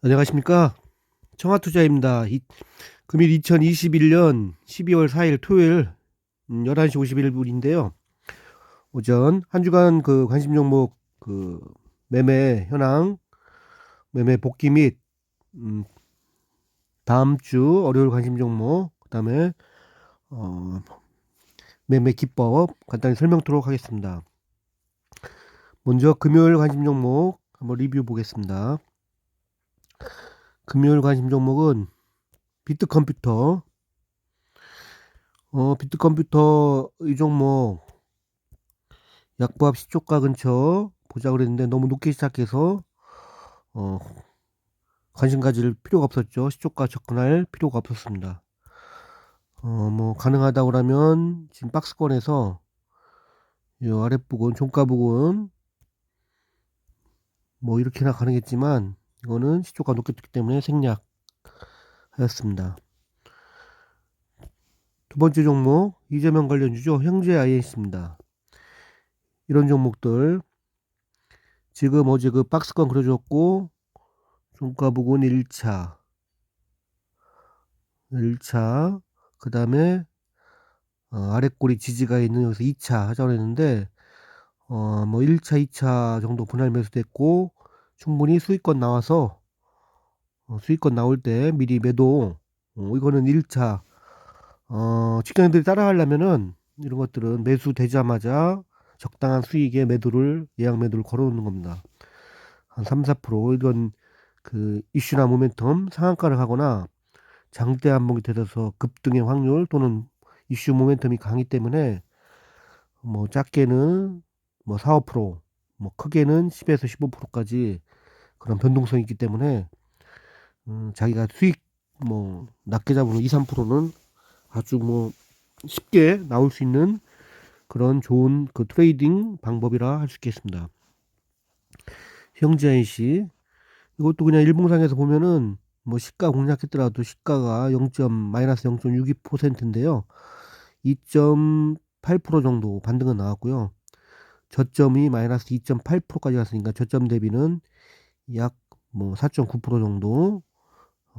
안녕하십니까. 청와투자입니다. 금일 2021년 12월 4일 토요일 11시 51분인데요. 오전 한 주간 그 관심 종목 그 매매 현황, 매매 복귀 및 음, 다음 주 월요일 관심 종목, 그다음에 어, 매매 기법 간단히 설명드리도록 하겠습니다. 먼저 금요일 관심 종목 한번 리뷰 보겠습니다. 금요일 관심 종목은 비트컴퓨터. 비트컴퓨터 이 종목 약보합 시초가 근처 보자 그랬는데 너무 높게 시작해서 어, 관심 가질 필요가 없었죠. 시초가 접근할 필요가 없었습니다. 뭐 가능하다고 그러면 지금 박스권에서 이 아랫부분 종가 부분 뭐 이렇게나 가능했지만 이거는 시초가 높게 떴기 때문에 생략하였습니다. 두 번째 종목 이재명 관련주죠. 형제 INC입니다. 이런 종목들 지금 어제 그 박스권 그려줬고 종가 부분 1차 그 다음에 아랫꼬리 지지가 있는 여기서 2차 하자고 했는데 뭐 1차 2차 정도 분할 매수됐고 충분히 수익권 나와서 수익권 나올 때 미리 매도. 이거는 1차 직장인들이 따라 하려면은 이런 것들은 매수되자마자 적당한 수익에 매도를 예약 매도를 걸어 놓는 겁니다. 한 3, 4% 이건 그 이슈나 모멘텀 상한가를 하거나 장대 한봉이 되어서 급등의 확률 또는 이슈 모멘텀이 강하기 때문에 뭐 작게는 뭐 4, 5%, 뭐 크게는 10에서 15%까지 그런 변동성이 있기 때문에 자기가 수익 뭐 낮게 잡으면 2, 3%는 아주 뭐 쉽게 나올 수 있는 그런 좋은 그 트레이딩 방법이라 할 수 있겠습니다. 형제IC 이것도 그냥 일봉상에서 보면은 뭐 시가 공략했더라도 시가가 0. 마이너스 0.62%인데요. 2.8% 정도 반등은 나왔고요. 저점이 마이너스 2.8%까지 갔으니까 저점 대비는 약 뭐 4.9% 정도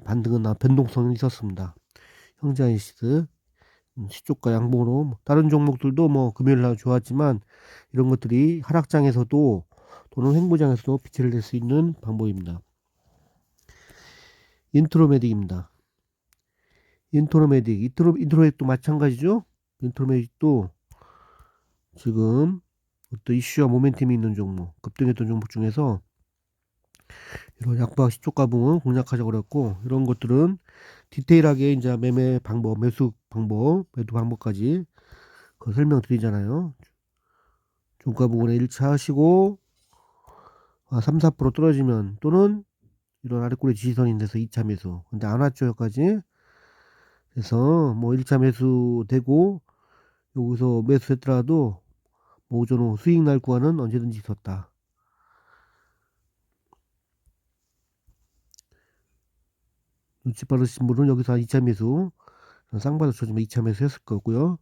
반등은 변동성이 있었습니다. 형제IC 시초가 양봉으로 다른 종목들도 뭐 금요일 날 좋았지만 이런 것들이 하락장에서도 또는 횡보장에서도 빛을 낼 수 있는 방법입니다. 인트로메딕입니다. 인트로메딕도 마찬가지죠. 인트로메딕도 지금 어떤 이슈와 모멘텀이 있는 종목, 급등했던 종목 중에서 이런 약보합 시초가 부분 공략하자고 그랬고 이런 것들은 디테일하게 이제 매매 방법, 매수 방법, 매도 방법까지 그 설명드리잖아요. 종가 부분에 1차 하시고 3, 4% 떨어지면 또는 이런 아래꼬리 지지선인 데서 2차 매수. 근데 안 왔죠, 여기까지. 그래서 뭐 1차 매수 되고 여기서 매수했더라도 뭐 오전 후 수익 날 구간은 언제든지 있었다. 눈치 빠르신 분은 여기서 2차 매수 쌍바닥 쳐주면 2차 매수 했을 거고요.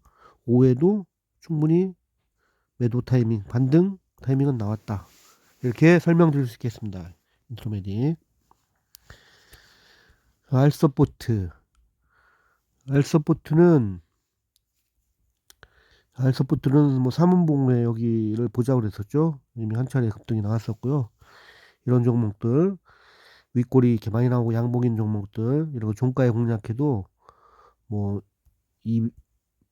오후에도 충분히 매도 타이밍, 반등 타이밍은 나왔다. 이렇게 설명드릴 수 있겠습니다. 인트로메딕. 알서포트. 알서포트는 알서포트는 뭐 삼운봉에 여기를 보자고 그랬었죠. 이미 한 차례 급등이 나왔었고요. 이런 종목들 윗골이 이렇게 많이 나오고 양봉인 종목들 이런 거 종가에 공략해도 뭐 이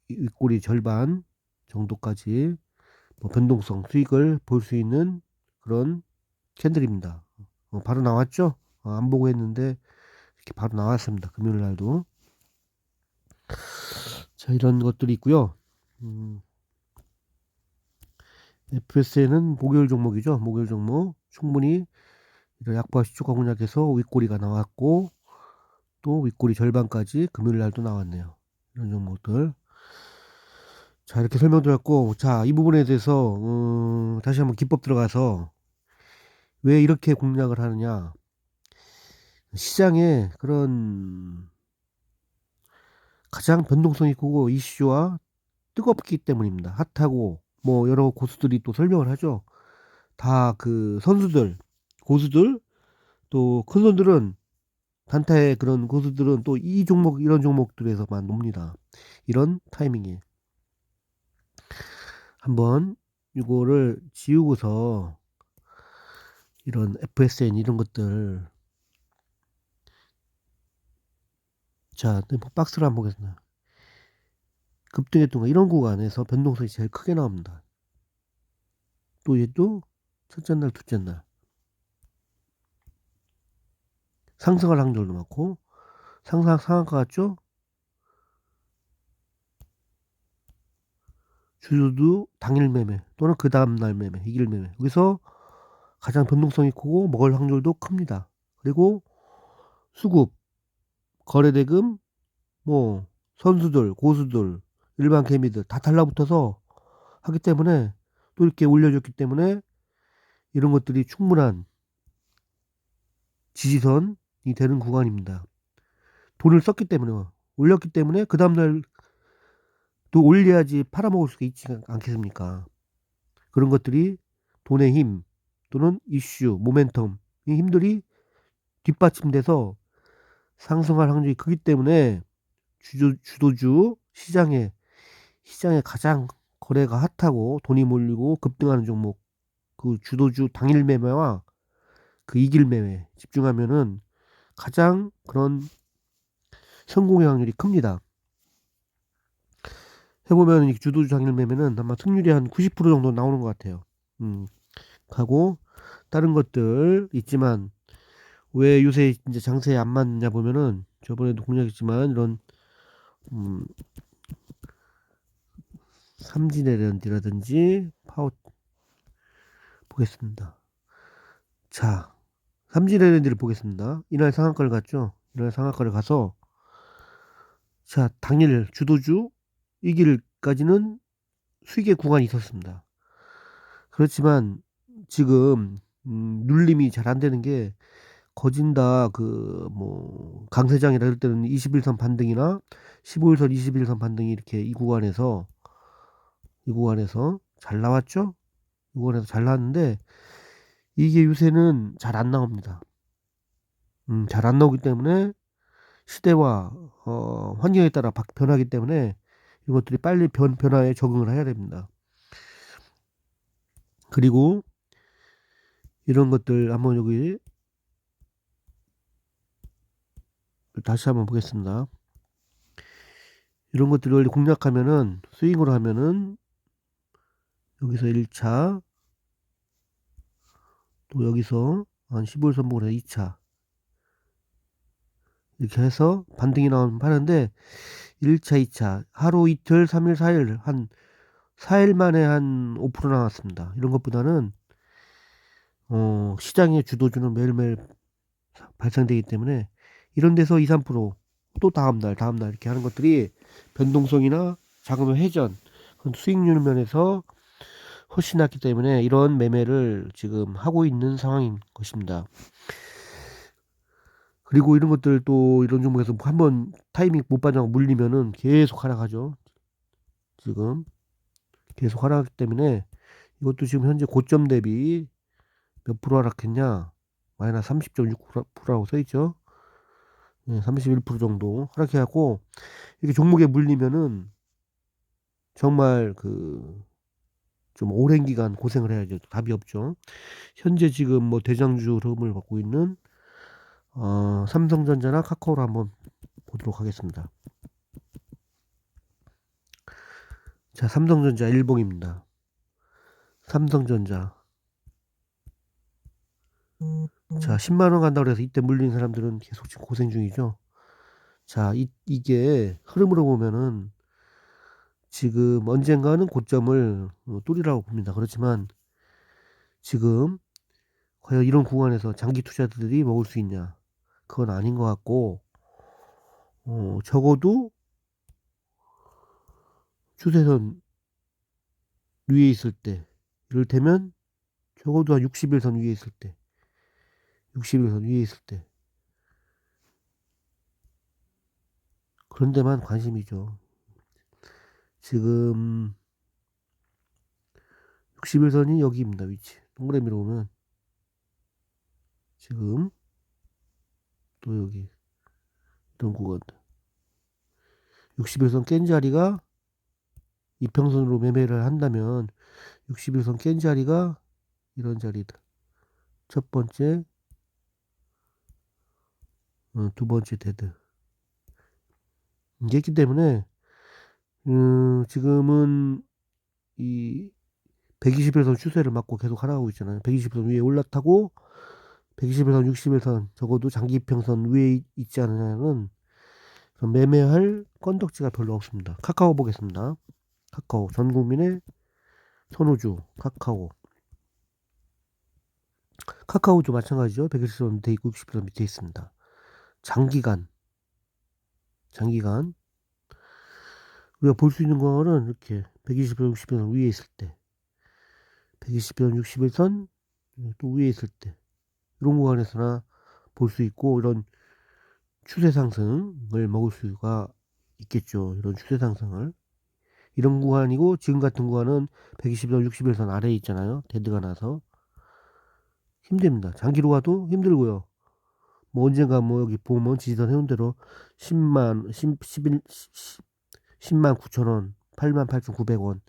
윗골이 절반 정도까지 뭐 변동성 수익을 볼 수 있는 그런 캔들입니다. 바로 나왔죠. 안 보고 했는데 이렇게 바로 나왔습니다. 금요일 날도. 자, 이런 것들이 있고요. FSN은 목요일 종목이죠. 목요일 종목 충분히 이런 약보합 시초가 공략해서 윗꼬리가 나왔고 또 윗꼬리 절반까지 금요일 날도 나왔네요. 이런 종목들. 자, 이렇게 설명드렸고, 자, 이 부분에 대해서 다시 한번 기법 들어가서 왜 이렇게 공략을 하느냐. 시장에 그런 가장 변동성이 크고 이슈와 뜨겁기 때문입니다. 핫하고 뭐 여러 고수들이 또 설명을 하죠. 다 그 선수들, 고수들 또 큰 손들은 단타의 그런 고수들은 또 이 종목 이런 종목들에서만 놉니다. 이런 타이밍에 한번 이거를 지우고서 이런 FSN 이런 것들, 자 박스를 한번 보겠습니다. 급등했던 거 이런 구간에서 변동성이 제일 크게 나옵니다. 또 얘도 첫째 날 둘째 날 상승할 확률도 많고 상한가 같죠? 주도 당일 매매 또는 그 다음날 매매, 이길 매매, 여기서 가장 변동성이 크고 먹을 확률도 큽니다. 그리고 수급, 거래대금, 뭐 선수들, 고수들, 일반 개미들 다 달라붙어서 하기 때문에, 또 이렇게 올려줬기 때문에 이런 것들이 충분한 지지선이 되는 구간입니다. 돈을 썼기 때문에, 올렸기 때문에 그 다음날 또 올려야지 팔아먹을 수가 있지 않겠습니까? 그런 것들이 돈의 힘 또는 이슈, 모멘텀, 이 힘들이 뒷받침돼서 상승할 확률이 크기 때문에 주도주 시장에 가장 거래가 핫하고 돈이 몰리고 급등하는 종목, 그 주도주 당일 매매와 그 이길 매매 집중하면은 가장 그런 성공의 확률이 큽니다. 해보면 이 주도주 당일 매매는 아마 승률이 한 90% 정도 나오는 것 같아요. 하고 다른 것들 있지만 왜 요새 이제 장세에 안 맞냐 보면은, 저번에도 공략했지만 이런 삼진에런디라든지 파워 보겠습니다. 자, 삼진에런디를 보겠습니다. 이날 상한가를 갔죠. 이날 상한가를 가서 자 당일 주도주 이길까지는 수익의 구간이 있었습니다. 그렇지만 지금 눌림이 잘 안 되는 게, 거진다 그 뭐 강세장이라 할 때는 21선 반등이나 15일선 21선 반등이 이렇게 이 구간에서 잘 나왔죠. 이 구간에서 잘 나왔는데 이게 요새는 잘 안 나옵니다. 잘 안 나오기 때문에 시대와 환경에 따라 변하기 때문에 이것들이 빨리 변화에 적응을 해야 됩니다. 그리고 이런 것들 한번 여기 다시 한번 보겠습니다. 이런 것들을 공략하면은, 스윙으로 하면은 여기서 1차, 또 여기서 한 15일 선봉을 해서 2차 이렇게 해서 반등이 나오면 파는데, 1차 2차 하루 이틀 3일 4일 한 4일 만에 한 5% 나왔습니다. 이런 것보다는 시장의 주도주는 매일매일 발생되기 때문에 이런 데서 2, 3%또 다음날 이렇게 하는 것들이 변동성이나 자금의 회전, 수익률 면에서 훨씬 낫기 때문에 이런 매매를 지금 하고 있는 상황인 것입니다. 그리고 이런 것들, 또 이런 종목에서 한번 타이밍 못 받아고 물리면은 계속 하락하죠. 지금 계속 하락하기 때문에 이것도 지금 현재 고점 대비 몇 프로 하락했냐? 마이너스 30.6%라고 써있죠. 네, 31% 정도 하락해갖고 이렇게 종목에 물리면은 정말 그 좀 오랜 기간 고생을 해야죠. 답이 없죠. 현재 지금 뭐 대장주 흐름을 받고 있는 삼성전자나 카카오를 한번 보도록 하겠습니다. 자, 삼성전자 일봉입니다. 삼성전자. 자, 10만원 간다고 해서 이때 물린 사람들은 계속 지금 고생 중이죠. 자, 이게 흐름으로 보면은 지금 언젠가는 고점을 뚫으라고 봅니다. 그렇지만 지금 과연 이런 구간에서 장기 투자들이 먹을 수 있냐? 그건 아닌 것 같고, 적어도 추세선 위에 있을 때, 이를테면 적어도 한 60일선 위에 있을 때, 60일선 위에 있을 때, 그런 데만 관심이죠. 지금 60일선이 여기입니다. 위치 동그라미로 보면 지금 또 여기 이런 구간들. 60일선 깬 자리가 이평선으로 매매를 한다면 60일선 깬 자리가 이런 자리들. 첫 번째, 두 번째 데드. 이게 있기 때문에 지금은 이 120일선 추세를 맞고 계속 하락하고 있잖아요. 120일선 위에 올라타고 120일선, 60일선 적어도 장기평선 위에 있지 않느냐는 매매할 건덕지가 별로 없습니다. 카카오 보겠습니다. 카카오 전 국민의 선호주 카카오. 카카오도 마찬가지죠. 120선 밑에 있고 60선 밑에 있습니다. 장기간 우리가 볼 수 있는 거는 이렇게 120선, 60선 위에 있을 때 120선, 61선 또 위에 있을 때 이런 구간에서나 볼 수 있고 이런 추세 상승을 먹을 수가 있겠죠. 이런 추세 상승을 이런 구간이고 지금 같은 구간은 120선, 60일선 아래에 있잖아요. 데드가 나서 힘듭니다. 장기로 가도 힘들고요. 뭐 언젠가 뭐 여기 보면 지지선 해온 대로 10만 10만 9천 원, 8만 8,900원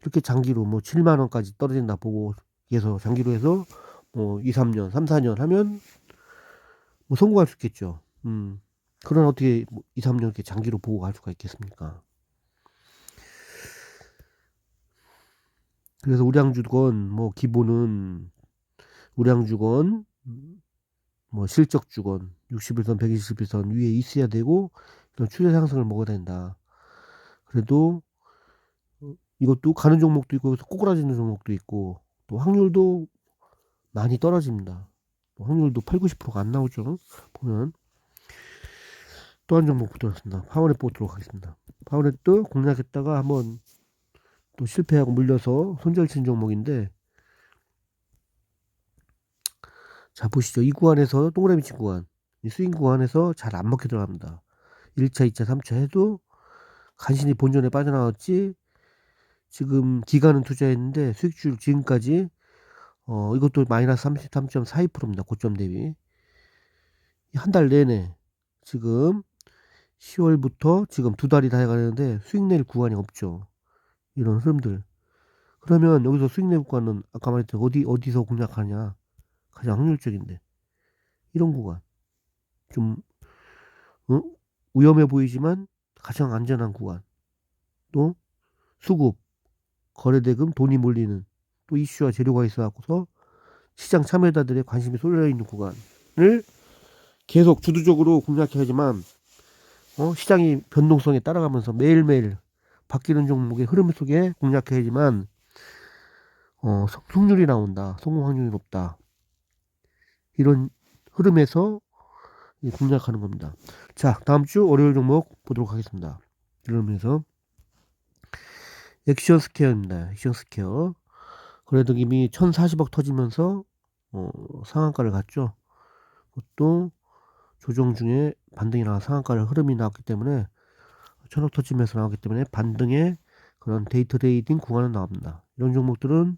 이렇게 장기로 뭐 7만 원까지 떨어진다 보고 해서 장기로 해서 뭐 2, 3년, 3, 4년 하면 뭐 성공할 수 있겠죠. 그런 어떻게 2, 3년 이렇게 장기로 보고 갈 수가 있겠습니까? 그래서 우량주건 뭐 기본은 우량주건 뭐 실적주건 60일선 120일선 위에 있어야 되고 이런 추세 상승을 먹어야 된다. 그래도 이것도 가는 종목도 있고 여기서 꼬꾸라지는 종목도 있고 또 확률도 많이 떨어집니다. 확률도 8, 90%가 안 나오죠. 보면 또 한 종목 보도록 하겠습니다. 파워넷 보도록 하겠습니다. 파워넷도 공략했다가 한번 또 실패하고 물려서 손절친 종목인데 자 보시죠. 이 구간에서 동그라미 친 구간 이 스윙 구간에서 잘 안 먹혀 들어갑니다. 1차, 2차, 3차 해도 간신히 본전에 빠져나왔지 지금 기간은 투자했는데 수익률 지금까지 이것도 마이너스 33.42%입니다. 고점 대비 한 달 내내 지금 10월부터 지금 두 달이 다 해가는데 수익 낼 구간이 없죠. 이런 흐름들. 그러면 여기서 수익 낼 구간은 아까 말했듯이 어디서 공략하냐 가장 확률적인데 이런 구간 좀 위험해 보이지만 가장 안전한 구간 또 수급 거래대금 돈이 몰리는 또 이슈와 재료가 있어갖고서 시장 참여자들의 관심이 쏠려 있는 구간을 계속 주도적으로 공략해야지만 시장이 변동성에 따라가면서 매일매일 바뀌는 종목의 흐름 속에 공략해야지만 성공률이 나온다. 성공 확률이 높다. 이런 흐름에서 공략하는 겁니다. 자, 다음 주 월요일 종목 보도록 하겠습니다. 이러면서 액션 스퀘어입니다. 액션 스퀘어. 그래도 이미 1040억 터지면서 상한가를 갔죠. 그것도 조정 중에 반등이 나와 상한가를 흐름이 나왔기 때문에 1000억 터지면서 나왔기 때문에 반등의 그런 데이 트레이딩 구간은 나옵니다. 이런 종목들은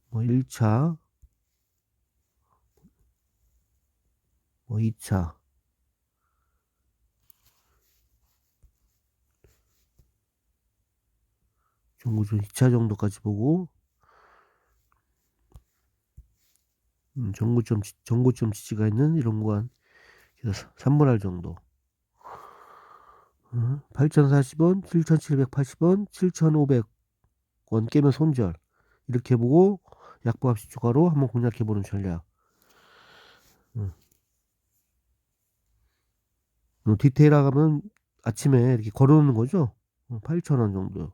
뭐 1차, 뭐 2차, 정구조 2차 정도까지 보고 정고점 지지가 있는 이런 구간 그래서 3분할 정도 8,040원, 7,780원, 7,500원 깨면 손절 이렇게 보고 약보합식 추가로 한번 공략해보는 전략. 디테일하면 아침에 이렇게 걸어놓는 거죠. 8,000원 정도.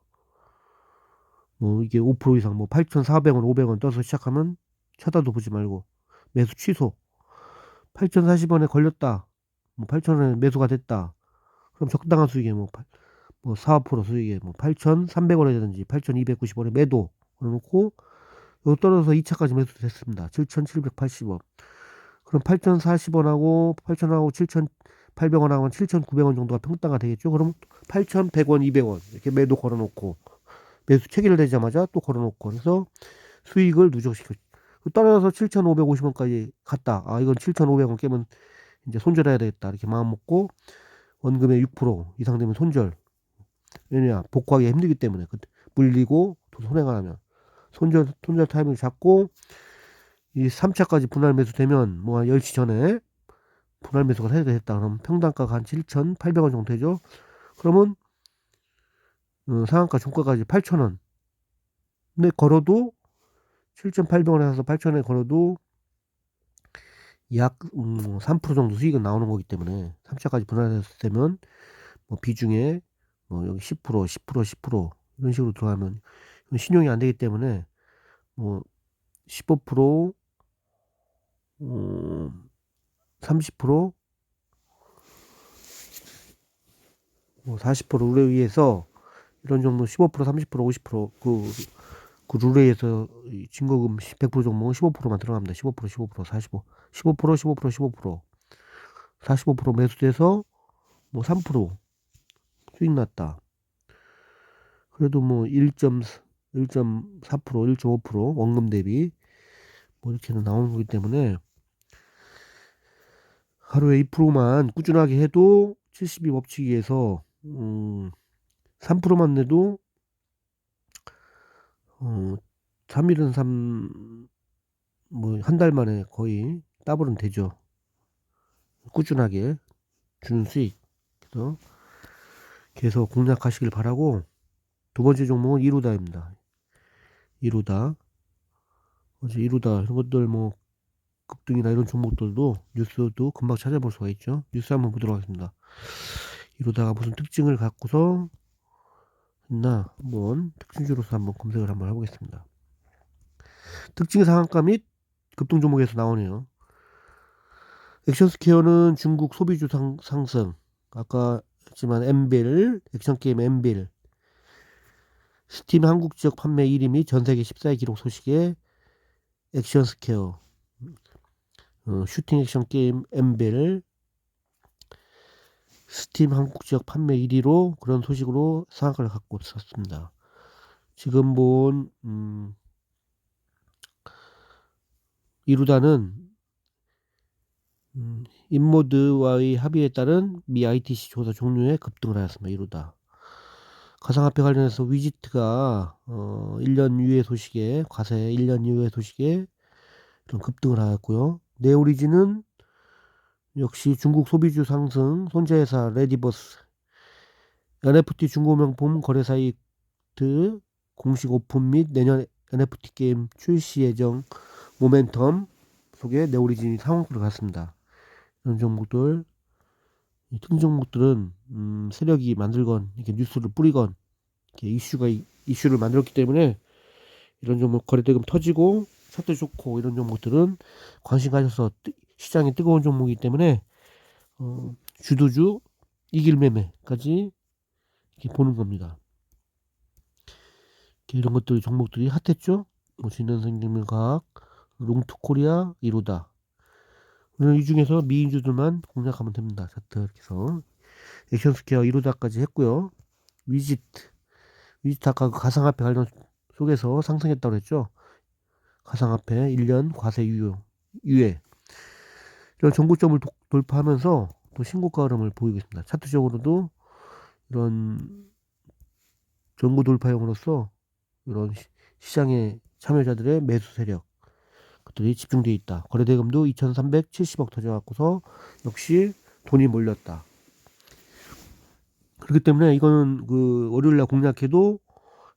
뭐 이게 5% 이상 뭐 8,400원, 500원 떠서 시작하면 쳐다도 보지 말고 매수 취소. 8,040원에 걸렸다. 뭐 8,000원에 매수가 됐다. 그럼 적당한 수익에 뭐 4, 5% 수익에 뭐 8,300원이라든지 8,290원에 매도 그래놓고 요 떨어져서 2차까지 매수됐습니다. 7,780원. 그럼 8,040원하고 8,000원하고 7,800원하고 7,900원 정도가 평가가 되겠죠. 그럼 8,100원, 200원 이렇게 매도 걸어놓고 매수 체결되자마자 또 걸어놓고 그래서 수익을 누적시켜 떨어져서 7,550원까지 갔다. 아 이건 7,500원 깨면 이제 손절해야 되겠다 이렇게 마음 먹고 원금의 6% 이상 되면 손절. 왜냐 복구하기 힘들기 때문에 물리고 또 손해가 나면 손절 타이밍을 잡고 이 3차까지 분할 매수되면 뭐 10시 전에 분할 매수가 됐다 그러면 평단가가 한 7,800원 정도 되죠. 그러면 상한가 종가까지 8,000원. 근데 걸어도 7,800원에서 8,000원에 걸어도 약 3% 정도 수익은 나오는 거기 때문에 3차까지 분할되면 뭐 비중에 뭐 여기 10%, 10%, 10% 이런 식으로 들어가면 신용이 안 되기 때문에 뭐 15%, 30%, 뭐 40% 룰에 의해서 이런 정도 15%, 30%, 50%그 룰에 의해서 증거금 100% 종목은 15%만 들어갑니다. 15%, 15%, 45, 15%, 15%, 15%, 45% 매수돼서 뭐 3% 수익 났다. 그래도 뭐 1.4%, 1.5% 원금 대비 뭐 이렇게는 나오는 거기 때문에 하루에 2%만 꾸준하게 해도 72 법칙에서 3%만 내도 3일은 3, 뭐 한 달 만에 거의 더블은 되죠. 꾸준하게 주는 수익. 그래서 계속 공략하시길 바라고 두 번째 종목은 이루다입니다. 이루다. 어제 이루다 이런 것들 뭐 급등이나 이런 종목들도 뉴스도 금방 찾아볼 수가 있죠. 뉴스 한번 보도록 하겠습니다. 이루다가 무슨 특징을 갖고서 있나 한번 특징주로서 한번 검색을 한번 해보겠습니다. 특징 상한가 및 급등 종목에서 나오네요. 액션스퀘어는 중국 소비주 상승. 아까 했지만 엠빌, 액션게임 엠빌, 스팀 한국 지역 판매 1위 및 전세계 14위 기록 소식에 액션스퀘어, 슈팅 액션 게임 엠벨, 스팀 한국 지역 판매 1위로 그런 소식으로 상한가를 갖고 있었습니다. 지금 본 이루다는 인모드와의 합의에 따른 미 ITC 조사 종료에 급등을 하였습니다. 이루다. 가상화폐 관련해서 위지트가 1년 이후의 소식에 과세 1년 이후의 소식에 좀 급등을 하였고요. 네오리지는 역시 중국 소비주 상승, 손자회사 레디버스, NFT 중고 명품 거래사이트 공식 오픈 및 내년 NFT 게임 출시 예정 모멘텀 속에 네오리진이 상한가를 갔습니다. 이런 종목들, 이 특정 종목들은 세력이 만들건 이렇게 뉴스를 뿌리건 이렇게 이슈를 만들었기 때문에 이런 종목 거래대금 터지고 차트 좋고 이런 종목들은 관심 가져서 시장이 뜨거운 종목이기 때문에 주도주 이길 매매까지 이렇게 보는 겁니다. 이런 것들 종목들이 핫했죠. 뭐 진현생명과학, 롱투코리아, 이루다. 이 중에서 미인주들만 공략하면 됩니다. 차트 이렇게 해서 액션스퀘어 이루다까지 했고요. 위지트 아까 그 가상화폐 관련 속에서 상승했다고 했죠. 가상화폐 1년 과세 유예 이런 정고점을 돌파하면서 또 신고가 흐름을 보이고 있습니다. 차트적으로도 이런 정고 돌파형으로서 이런 시장의 참여자들의 매수 세력 그들이 집중되어 있다. 거래대금도 2,370억 터져갖고서 역시 돈이 몰렸다. 그렇기 때문에 이거는 그 월요일날 공략해도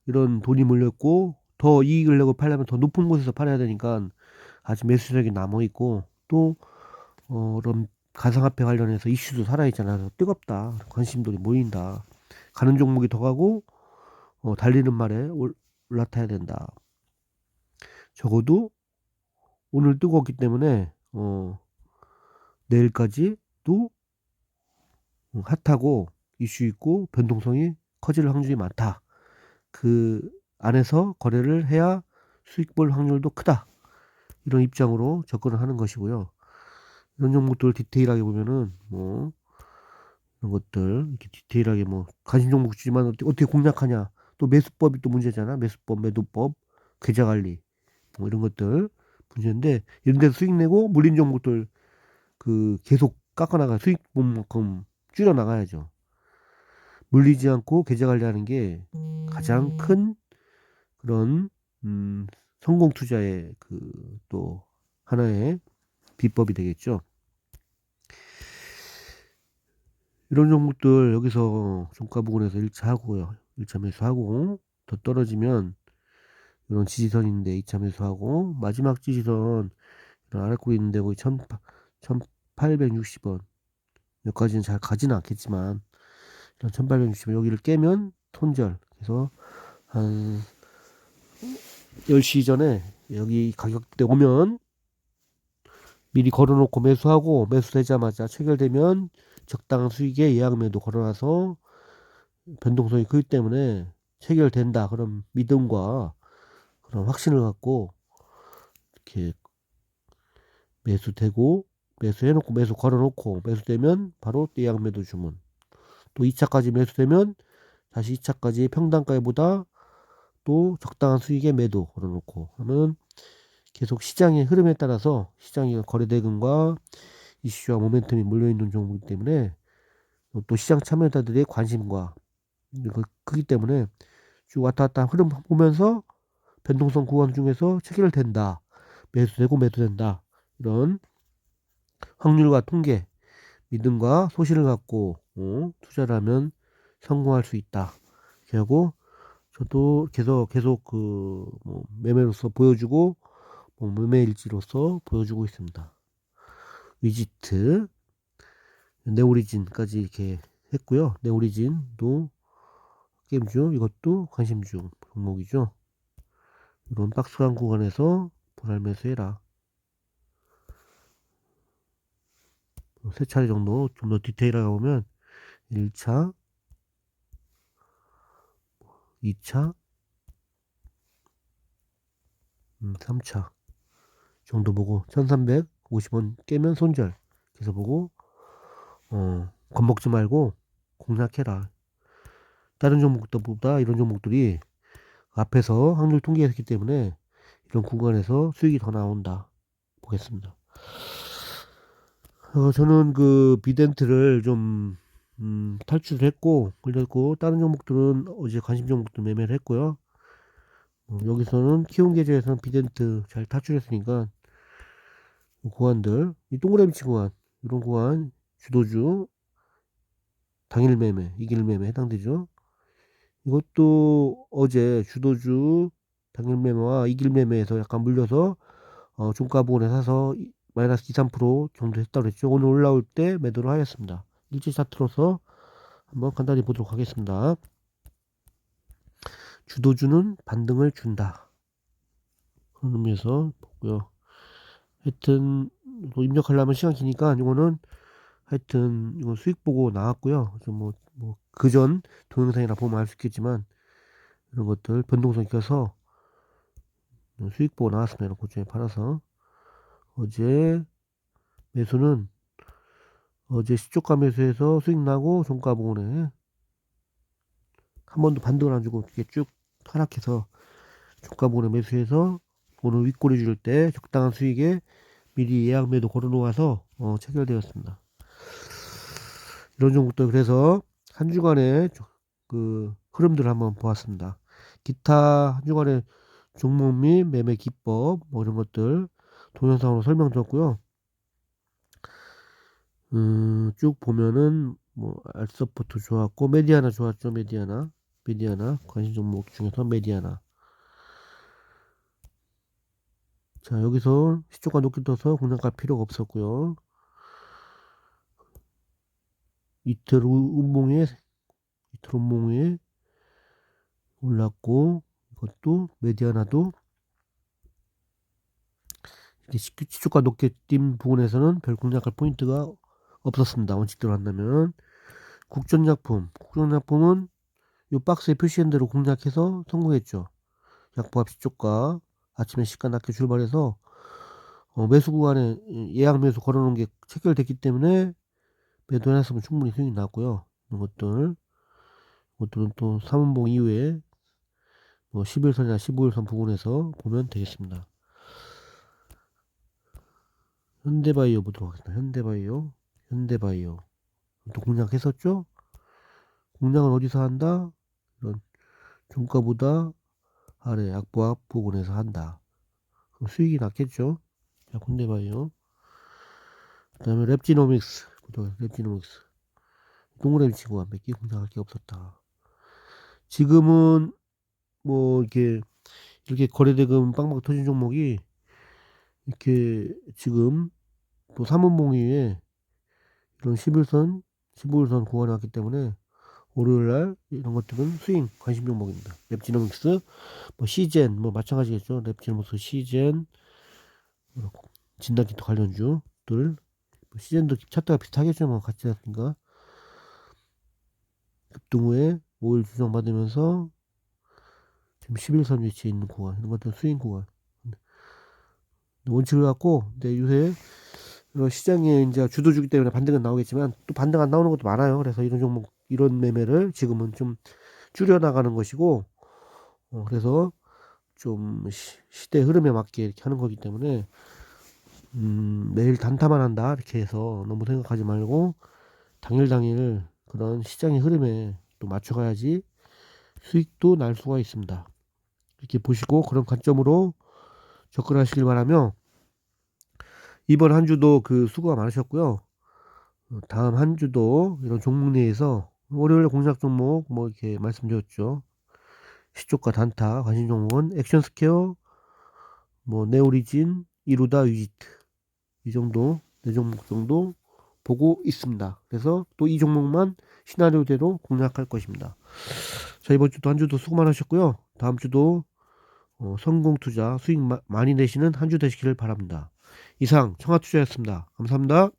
이런 돈이 몰렸고 더 이익을 내고 팔려면 더 높은 곳에서 팔아야 되니까 아직 매수 세력이 남아 있고 또 이런 가상화폐 관련해서 이슈도 살아있잖아. 뜨겁다. 관심들이 모인다. 가는 종목이 더 가고 달리는 말에 올라타야 된다. 적어도 오늘 뜨거웠기 때문에 내일까지도 핫하고 이슈 있고 변동성이 커질 확률이 많다. 그 안에서 거래를 해야 수익 볼 확률도 크다. 이런 입장으로 접근을 하는 것이고요. 이런 종목들 디테일하게 보면은 뭐 이런 것들 이렇게 디테일하게 뭐 관심 종목 주지만 어떻게 공략하냐 또 매수법이 또 문제잖아. 매수법, 매도법, 계좌 관리 뭐 이런 것들 문제인데 이런 데서 수익 내고 물린 종목들 그 계속 깎아나가 수익분만큼 줄여나가야죠. 물리지 않고 계좌 관리하는 게 가장 큰 그런 성공 투자의 그 또 하나의 비법이 되겠죠. 이런 종목들 여기서 종가 부근에서 1차 하고요. 1차 매수하고 더 떨어지면 이런 지지선인데 2차 매수하고 마지막 지지선 이런 아래꼬리 있는데 거의 1860원 여기까지는 잘 가지는 않겠지만 이런 1860원 여기를 깨면 손절. 그래서 한 10시 전에 여기 가격대 오면 미리 걸어놓고 매수하고 매수되자마자 체결되면 적당한 수익에 예약 매도 걸어놔서 변동성이 크기 때문에 체결된다 그런 믿음과 그런 확신을 갖고 이렇게 매수되고 매수해놓고 매수 걸어놓고 매수되면 바로 예약 매도 주문 또 2차까지 매수되면 다시 2차까지 평단가보다 또 적당한 수익에 매도 걸어놓고 하면 계속 시장의 흐름에 따라서 시장의 거래대금과 이슈와 모멘텀이 몰려있는 종목이기 때문에 또 시장 참여자들의 관심과 크기 때문에 쭉 왔다 갔다 흐름 보면서 변동성 구간 중에서 체결된다. 매수되고 매도된다. 이런 확률과 통계, 믿음과 소신을 갖고 투자를 하면 성공할 수 있다. 이렇게 하고 저도 계속 뭐 매매로서 보여주고 뭐 매매일지로서 보여주고 있습니다. 위지트, 네오리진까지 이렇게 했고요. 네오리진도 게임주 이것도 관심주 종목이죠. 이런 박스한 구간에서 분할 매수해라. 세 차례 정도 좀 더 디테일하게 보면 1차, 2차, 3차 정도 보고 1350원 깨면 손절. 그래서 보고 겁먹지 말고 공략해라. 다른 종목들보다 이런 종목들이 앞에서 확률 통계했기 때문에 이런 구간에서 수익이 더 나온다. 보겠습니다. 저는 그 비덴트를 좀 탈출을 했고 그랬고 다른 종목들은 어제 관심 종목도 매매를 했고요. 여기서는 키움 계좌에서는 비덴트 잘 탈출했으니까 구간들 이 동그라미 친 구간 이런 구간 주도주 당일 매매 이길 매매 해당되죠. 이것도 어제 주도주 당일 매매와 이길 매매에서 약간 물려서 종가 부근에 사서 마이너스 2, 3% 정도 했다고 했죠. 오늘 올라올 때 매도를 하였습니다. 일지 차트로서 한번 간단히 보도록 하겠습니다. 주도주는 반등을 준다. 그런 의미에서 보고요. 하여튼 뭐 입력하려면 시간 기니까 이거는 하여튼 이거 수익 보고 나왔고요. 뭐 그전 동영상이나 보면 알 수 있겠지만 이런 것들 변동성 껴서 수익 보고 나왔습니다. 고점에 팔아서 어제 매수는 어제 시초가 매수해서 수익 나고 종가 부근에 한 번도 반등을 안 주고 이렇게 쭉 하락해서 종가 부근에 매수해서 오늘 윗꼬리 줄 때 적당한 수익에 미리 예약 매도 걸어 놓아서 체결되었습니다. 이런 종목들 그래서 한 주간의 그 흐름들을 한번 보았습니다. 기타 한 주간의 종목 및 매매 기법 뭐 이런 것들 동영상으로 설명드렸고요. 쭉 보면은 뭐 알서포트 좋았고 메디아나 좋았죠. 메디아나 관심 종목 중에서 메디아나. 자 여기서 시초가 높게 떠서 공략할 필요가 없었고요. 이틀 운봉에 올랐고 이것도 메디아나도 시초가 높게 뛴 부분에서는 별 공략할 포인트가 없었습니다. 원칙대로 한다면 국전약품은 이 박스에 표시한 대로 공략해서 성공했죠. 약보합 시초가 아침에 시가 낮게 출발해서 매수 구간에 예약 매수 걸어놓은 게 체결됐기 때문에 매도해놨으면 충분히 수익이 났고요. 이것들은 또 3분봉 이후에 뭐 11선이나 15일선 부근에서 보면 되겠습니다. 현대바이오 보도록 하겠습니다. 현대바이오 또 공략했었죠. 공략은 어디서 한다? 이런 종가보다 아래 약보합 부분에서 한다. 그럼 수익이 낮겠죠. 자, 현대바이오. 그 다음에 랩지노믹스. 랩지노믹스. 동그라미 치고 완벽히 공략할 게 없었다. 지금은 뭐 이렇게 거래대금 빵빵 터진 종목이 이렇게 지금 또 3원봉 위에 이런 11선, 15일선 구간에 왔기 때문에 월요일날 이런 것들은 스윙 관심 종목입니다. 랩지노믹스, 뭐 시젠, 뭐 마찬가지겠죠. 랩지노믹스, 시젠, 진단키트 관련주들, 뭐 시젠도 차트가 비슷하겠죠. 뭐 같지 않습니까? 급등 후에 5일 조정받으면서 지금 11선 위치에 있는 구간, 이런 것들은 스윙 구간. 원칙을 갖고, 근데 요새 시장에 이제 주도주기 때문에 반등은 나오겠지만 또 반등 안 나오는 것도 많아요. 그래서 이런 종목, 이런 매매를 지금은 좀 줄여나가는 것이고, 그래서 좀 시대 흐름에 맞게 이렇게 하는 거기 때문에 매일 단타만 한다 이렇게 해서 너무 생각하지 말고 당일 그런 시장의 흐름에 또 맞춰가야지 수익도 날 수가 있습니다. 이렇게 보시고 그런 관점으로 접근하시길 바라며, 이번 한 주도 그 수고가 많으셨고요. 다음 한 주도 이런 종목 내에서 월요일 공략 종목 뭐 이렇게 말씀드렸죠. 시초가 단타 관심 종목은 액션스퀘어, 뭐 네오리진, 이루다, 위지트, 이 정도 네 종목 정도 보고 있습니다. 그래서 또 이 종목만 시나리오대로 공략할 것입니다. 자, 이번 주도 한 주도 수고 많으셨고요. 다음 주도 성공 투자 수익 많이 내시는 한 주 되시기를 바랍니다. 이상 청아투자였습니다. 감사합니다.